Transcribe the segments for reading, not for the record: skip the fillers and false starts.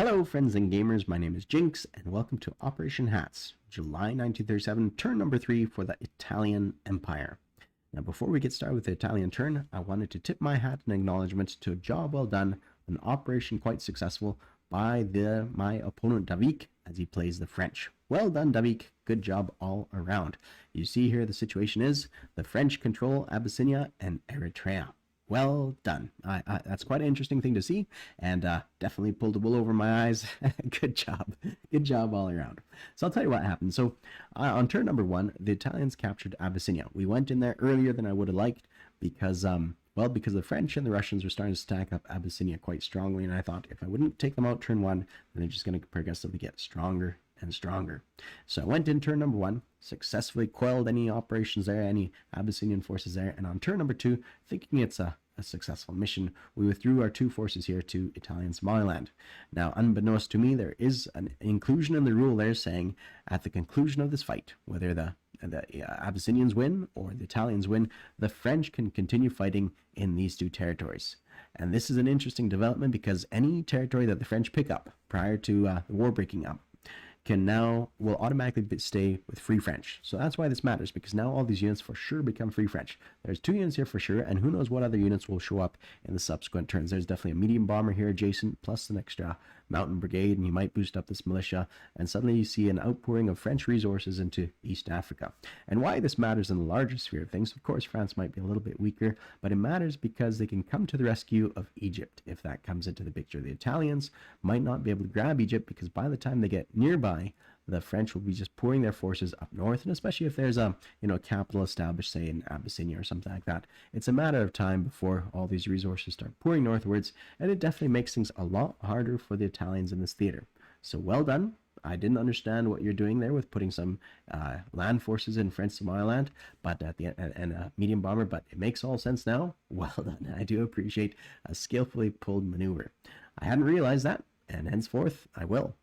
Hello friends and gamers, my name is Jinx and welcome to Operation Hats, July 1937, turn number 3 for the Italian Empire. Now before we get started with the Italian turn, I wanted to tip my hat in acknowledgement to a job well done, an operation quite successful by my opponent Davik as he plays the French. Well done Davik, good job all around. You see here the situation is, the French control Abyssinia and Eritrea. Well done. That's quite an interesting thing to see, and definitely pulled the wool over my eyes. Good job. Good job all around. So I'll tell you what happened. So on turn number 1, the Italians captured Abyssinia. We went in there earlier than I would have liked because, because the French and the Russians were starting to stack up Abyssinia quite strongly, and I thought if I wouldn't take them out turn 1, then they're just going to progressively get stronger and stronger. So I went in turn number 1, successfully quelled any operations there, any Abyssinian forces there, and on turn number 2, thinking it's a successful mission, we withdrew our 2 forces here to Italian Somaliland. Now, unbeknownst to me, there is an inclusion in the rule there saying at the conclusion of this fight, whether the Abyssinians win or the Italians win, the French can continue fighting in these 2 territories. And this is an interesting development because any territory that the French pick up prior to the war breaking up will automatically stay with Free French. So that's why this matters, because now all these units for sure become Free French. There's 2 units here for sure, and who knows what other units will show up in the subsequent turns. There's definitely a medium bomber here adjacent, plus an extra mountain brigade, and you might boost up this militia, and suddenly you see an outpouring of French resources into East Africa. And why this matters in the larger sphere of things, of course France might be a little bit weaker, but it matters because they can come to the rescue of Egypt if that comes into the picture. The Italians might not be able to grab Egypt because by the time they get nearby, the French will be just pouring their forces up north, and especially if there's a capital established, say in Abyssinia or something like that, it's a matter of time before all these resources start pouring northwards, and it definitely makes things a lot harder for the Italians in this theater. So well done. I didn't understand what you're doing there with putting some land forces in French Somaliland, but and a medium bomber, but it makes all sense now. Well done. I do appreciate a skillfully pulled maneuver. I hadn't realized that, and henceforth I will.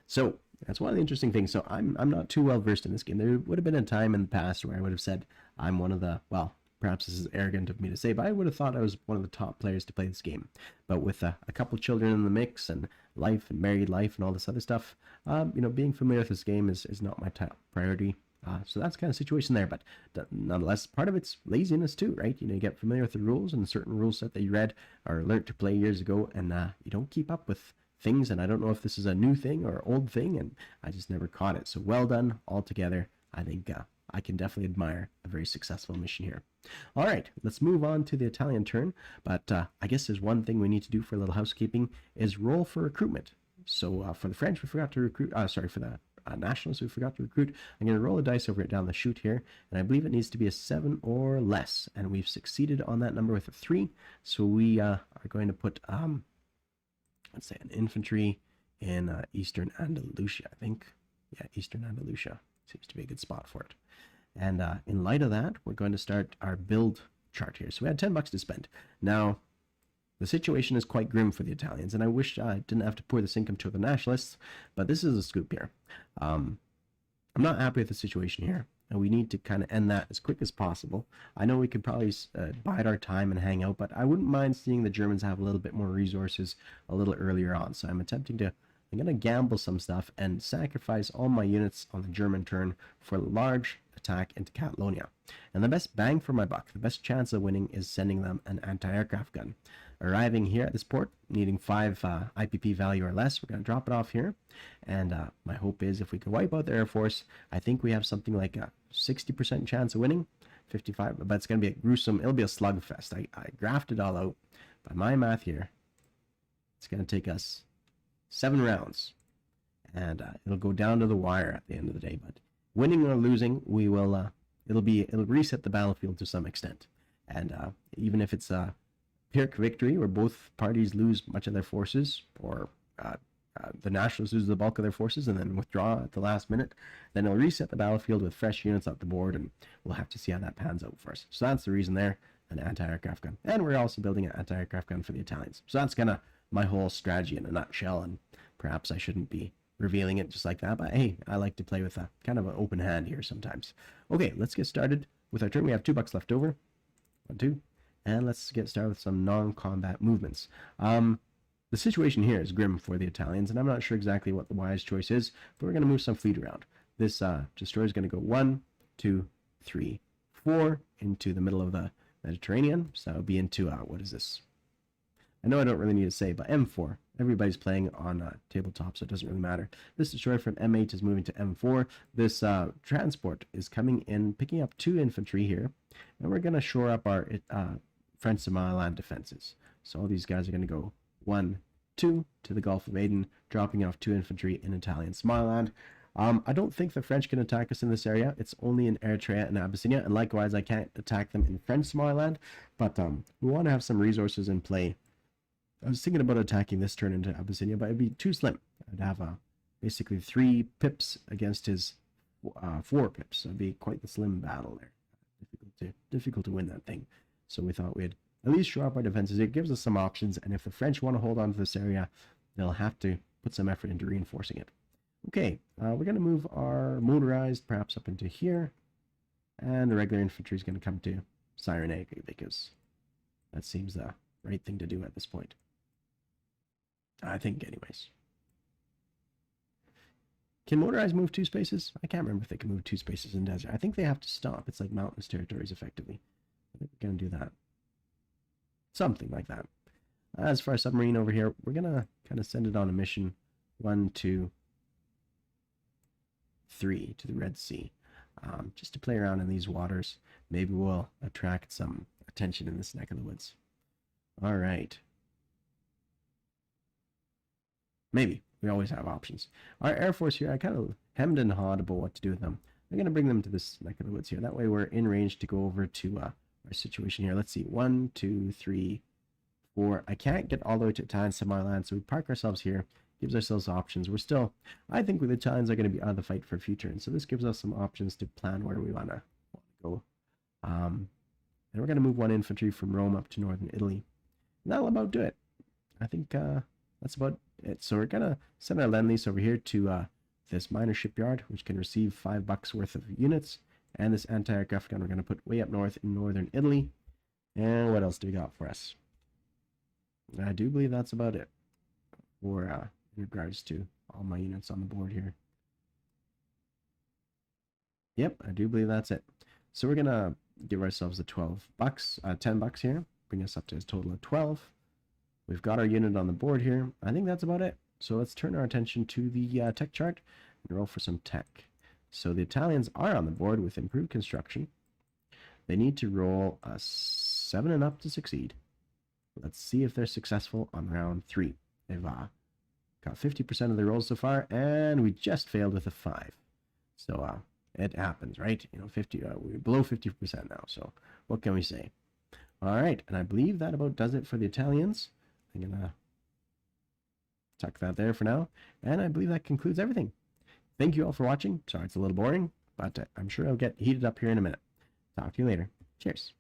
So that's one of the interesting things. So I'm not too well versed in this game. There would have been a time in the past where I would have said I'm one of the, well, perhaps this is arrogant of me to say, but I would have thought I was one of the top players to play this game. But with a couple children in the mix and life and married life and all this other stuff, being familiar with this game is not my top priority. So that's kind of situation there, but nonetheless, part of it's laziness too, right? You get familiar with the rules and a certain rule set that you read or learned to play years ago, and you don't keep up with things, and I don't know if this is a new thing or old thing, and I just never caught it. So well done altogether. I think I can definitely admire a very successful mission here. All right, let's move on to the Italian turn, but I guess there's one thing we need to do for a little housekeeping is roll for recruitment. So for the French, we forgot to recruit, for the Nationalists, we forgot to recruit. I'm going to roll a dice over it down the chute here, and I believe it needs to be a 7 or less, and we've succeeded on that number with a 3, so we are going to put let's say an infantry in Eastern Andalusia, I think. Yeah, Eastern Andalusia seems to be a good spot for it. And in light of that, we're going to start our build chart here. So we had 10 bucks to spend. Now, the situation is quite grim for the Italians, and I wish I didn't have to pour this income to the Nationalists, but this is a scoop here. I'm not happy with the situation here, and we need to kind of end that as quick as possible. I know we could probably bide our time and hang out, but I wouldn't mind seeing the Germans have a little bit more resources a little earlier on. So I'm going to gamble some stuff and sacrifice all my units on the German turn for a large attack into Catalonia. And the best bang for my buck, the best chance of winning is sending them an anti-aircraft gun. Arriving here at this port, needing 5 IPP value or less, we're going to drop it off here. And my hope is if we can wipe out the Air Force, I think we have something like a 60% chance of winning, 55, but it's going to be a gruesome, it'll be a slugfest. I graphed it all out by my math here. It's going to take us 7 rounds, and it'll go down to the wire at the end of the day. But winning or losing, we will, it'll reset the battlefield to some extent. And even if it's a Pyrrhic victory where both parties lose much of their forces, or the Nationalists lose the bulk of their forces and then withdraw at the last minute, then it'll reset the battlefield with fresh units up the board, and we'll have to see how that pans out for us. So that's the reason there, an anti-aircraft gun. And we're also building an anti-aircraft gun for the Italians. So that's kind of my whole strategy in a nutshell, and perhaps I shouldn't be revealing it just like that, but hey, I like to play with a kind of an open hand here sometimes. Okay, let's get started with our turn. We have 2 bucks left over. 1, 2. And let's get started with some non-combat movements. The situation here is grim for the Italians, and I'm not sure exactly what the wise choice is, but we're going to move some fleet around. This destroyer is going to go 1, 2, 3, 4 into the middle of the Mediterranean. So that would be into, what is this? I know I don't really need to say, but M4. Everybody's playing on tabletop, so it doesn't really matter. This destroyer from M8 is moving to M4. This transport is coming in, picking up 2 infantry here, and we're going to shore up our French Somaliland defenses. So all these guys are going to go 1, 2 to the Gulf of Aden, dropping off 2 infantry in Italian Somaliland. I don't think the French can attack us in this area. It's only in Eritrea and Abyssinia, and likewise, I can't attack them in French Somaliland, but we want to have some resources in play. I was thinking about attacking this turn into Abyssinia, but it'd be too slim. I'd have basically 3 pips against his 4 pips. So it'd be quite the slim battle there. Difficult to win that thing. So we thought we'd at least shore up our defenses. It gives us some options, and if the French want to hold on to this area, they'll have to put some effort into reinforcing it. Okay, we're going to move our motorized perhaps up into here, and the regular infantry is going to come to Cyrenaica because that seems the right thing to do at this point. I think, anyways. Can motorized move 2 spaces? I can't remember if they can move 2 spaces in desert. I think they have to stop. It's like mountainous territories, effectively. I think we're going to do that. Something like that. As for our submarine over here, we're going to kind of send it on a mission 1, 2, 3 to the Red Sea. Just to play around in these waters. Maybe we'll attract some attention in this neck of the woods. All right. Maybe. We always have options. Our Air Force here, I kind of hemmed and hawed about what to do with them. I'm going to bring them to this neck of the woods here. That way we're in range to go over to our situation here. Let's see. 1, 2, 3, 4. I can't get all the way to Italian Somaliland, so we park ourselves here. Gives ourselves options. We're still, I think the Italians are going to be out of the fight for future, and so this gives us some options to plan where we want to go. And we're going to move 1 infantry from Rome up to northern Italy. And that'll about do it. I think that's about it. So we're going to send our Lend-Lease over here to this minor shipyard, which can receive $5 worth of units. And this anti-aircraft gun we're going to put way up north in northern Italy. And what else do we got for us? I do believe that's about it for in regards to all my units on the board here. Yep, I do believe that's it. So we're going to give ourselves the $10 here. Bring us up to a total of 12. We've got our unit on the board here. I think that's about it. So let's turn our attention to the tech chart and roll for some tech. So the Italians are on the board with improved construction. They need to roll a 7 and up to succeed. Let's see if they're successful on round 3. They've got 50% of the rolls so far, and we just failed with a 5. So it happens, right? You know, we're below 50% now. So what can we say? All right, and I believe that about does it for the Italians. I'm gonna tuck that there for now, and I believe that concludes everything. Thank you all for watching. Sorry it's a little boring, but I'm sure it'll get heated up here in a minute. Talk to you later. Cheers.